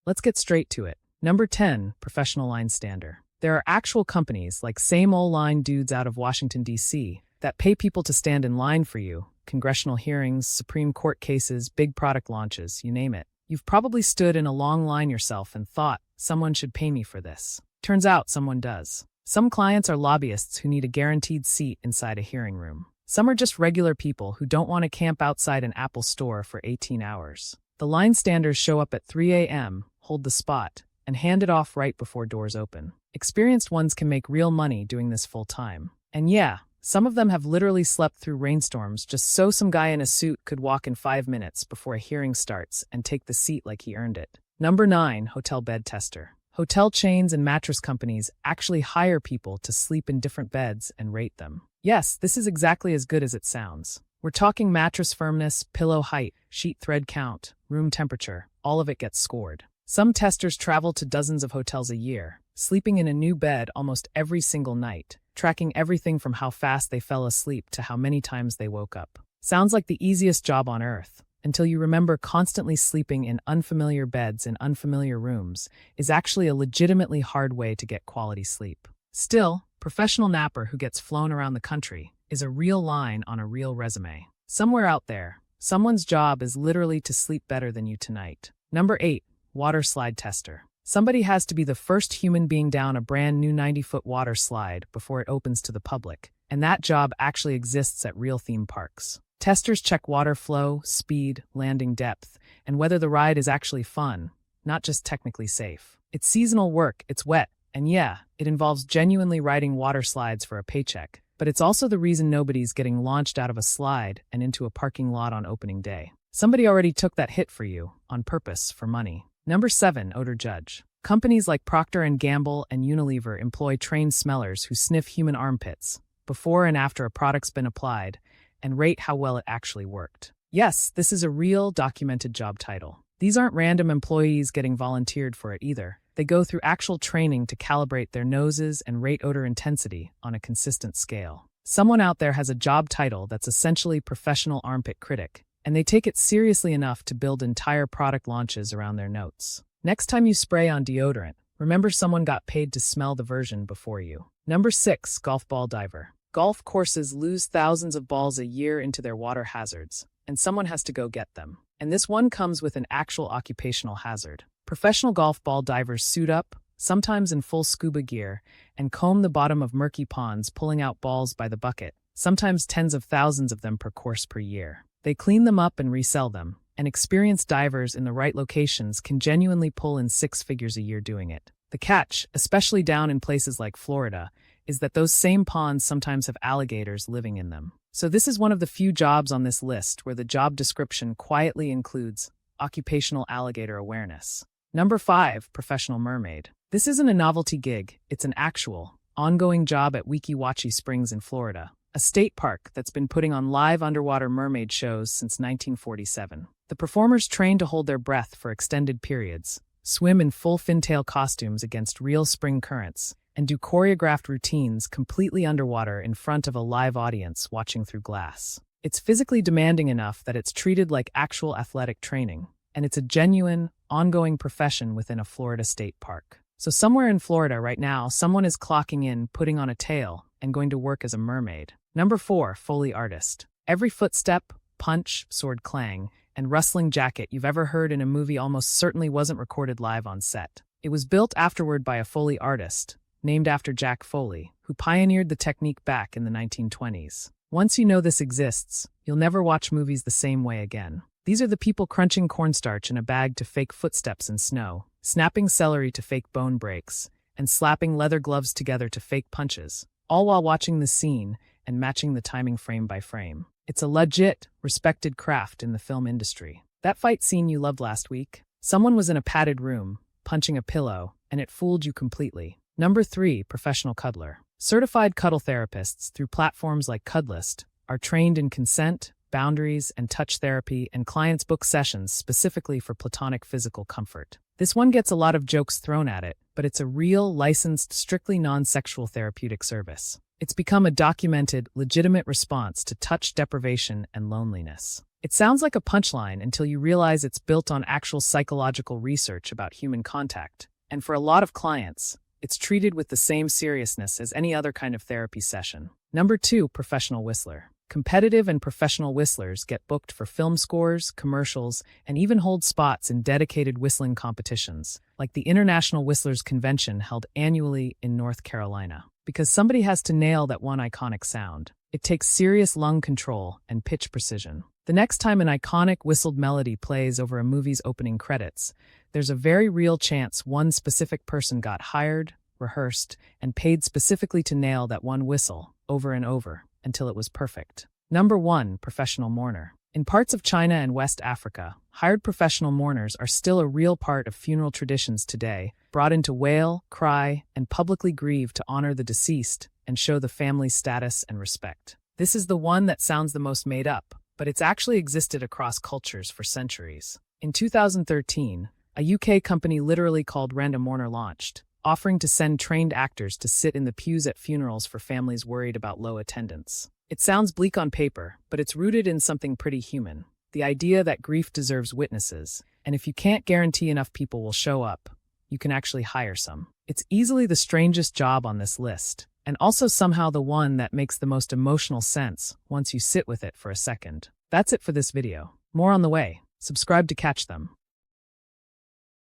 Let's get straight to it. Number 10, professional line stander. There are actual companies, like same old line dudes out of Washington, D.C., that pay people to stand in line for you. Congressional hearings, Supreme Court cases, big product launches, you name it. You've probably stood in a long line yourself and thought, someone should pay me for this. Turns out someone does. Some clients are lobbyists who need a guaranteed seat inside a hearing room. Some are just regular people who don't want to camp outside an Apple store for 18 hours. The line standers show up at 3 a.m., hold the spot, and hand it off right before doors open. Experienced ones can make real money doing this full time. And yeah, some of them have literally slept through rainstorms just so some guy in a suit could walk in 5 minutes before a hearing starts and take the seat like he earned it. Number 9, hotel bed tester. Hotel chains and mattress companies actually hire people to sleep in different beds and rate them. Yes, this is exactly as good as it sounds. We're talking mattress firmness, pillow height, sheet thread count, room temperature. All of it gets scored. Some testers travel to dozens of hotels a year, sleeping in a new bed almost every single night, tracking everything from how fast they fell asleep to how many times they woke up. Sounds like the easiest job on earth, until you remember constantly sleeping in unfamiliar beds in unfamiliar rooms is actually a legitimately hard way to get quality sleep. Still, professional napper who gets flown around the country is a real line on a real resume. Somewhere out there, someone's job is literally to sleep better than you tonight. Number 8, water slide tester. Somebody has to be the first human being down a brand new 90-foot water slide before it opens to the public, and that job actually exists at real theme parks. Testers check water flow, speed, landing depth, and whether the ride is actually fun, not just technically safe. It's seasonal work, it's wet, and yeah, it involves genuinely riding water slides for a paycheck, but it's also the reason nobody's getting launched out of a slide and into a parking lot on opening day. Somebody already took that hit for you, on purpose, for money. Number 7, Odor Judge. Companies like Procter & Gamble and Unilever employ trained smellers who sniff human armpits before and after a product's been applied and rate how well it actually worked. Yes, this is a real, documented job title. These aren't random employees getting volunteered for it either. They go through actual training to calibrate their noses and rate odor intensity on a consistent scale. Someone out there has a job title that's essentially professional armpit critic, and they take it seriously enough to build entire product launches around their notes. Next time you spray on deodorant, remember someone got paid to smell the version before you. Number 6, golf ball diver. Golf courses lose thousands of balls a year into their water hazards, and someone has to go get them. And this one comes with an actual occupational hazard. Professional golf ball divers suit up, sometimes in full scuba gear, and comb the bottom of murky ponds, pulling out balls by the bucket, sometimes tens of thousands of them per course per year. They clean them up and resell them, and experienced divers in the right locations can genuinely pull in 6 figures a year doing it. The catch, especially down in places like Florida, is that those same ponds sometimes have alligators living in them. So this is one of the few jobs on this list where the job description quietly includes occupational alligator awareness. Number 5, professional mermaid. This isn't a novelty gig, it's an actual, ongoing job at Weeki Wachee Springs in Florida, a state park that's been putting on live underwater mermaid shows since 1947. The performers train to hold their breath for extended periods, swim in full fintail costumes against real spring currents, and do choreographed routines completely underwater in front of a live audience watching through glass. It's physically demanding enough that it's treated like actual athletic training, and it's a genuine, ongoing profession within a Florida state park. So somewhere in Florida right now, someone is clocking in, putting on a tail, and going to work as a mermaid. Number 4, Foley Artist. Every footstep, punch, sword clang, and rustling jacket you've ever heard in a movie almost certainly wasn't recorded live on set. It was built afterward by a Foley artist, named after Jack Foley, who pioneered the technique back in the 1920s. Once you know this exists, you'll never watch movies the same way again. These are the people crunching cornstarch in a bag to fake footsteps in snow, snapping celery to fake bone breaks, and slapping leather gloves together to fake punches, all while watching the scene and matching the timing frame by frame. It's a legit, respected craft in the film industry. That fight scene you loved last week? Someone was in a padded room, punching a pillow, and it fooled you completely. Number 3, professional cuddler. Certified cuddle therapists through platforms like Cuddlist are trained in consent, boundaries, and touch therapy, and clients book sessions specifically for platonic physical comfort. This one gets a lot of jokes thrown at it, but it's a real, licensed, strictly non-sexual therapeutic service. It's become a documented, legitimate response to touch deprivation and loneliness. It sounds like a punchline until you realize it's built on actual psychological research about human contact. And for a lot of clients, it's treated with the same seriousness as any other kind of therapy session. Number 2, professional whistler. Competitive and professional whistlers get booked for film scores, commercials, and even hold spots in dedicated whistling competitions, like the International Whistlers Convention held annually in North Carolina. Because somebody has to nail that one iconic sound. It takes serious lung control and pitch precision. The next time an iconic whistled melody plays over a movie's opening credits, there's a very real chance one specific person got hired, rehearsed, and paid specifically to nail that one whistle over and over until it was perfect. Number 1, professional mourner. In parts of China and West Africa, hired professional mourners are still a real part of funeral traditions today, brought in to wail, cry, and publicly grieve to honor the deceased and show the family's status and respect. This is the one that sounds the most made up, but it's actually existed across cultures for centuries. In 2013, a UK company literally called Random Mourner launched, offering to send trained actors to sit in the pews at funerals for families worried about low attendance. It sounds bleak on paper, but it's rooted in something pretty human. The idea that grief deserves witnesses, and if you can't guarantee enough people will show up, you can actually hire some. It's easily the strangest job on this list, and also somehow the one that makes the most emotional sense once you sit with it for a second. That's it for this video. More on the way. Subscribe to catch them.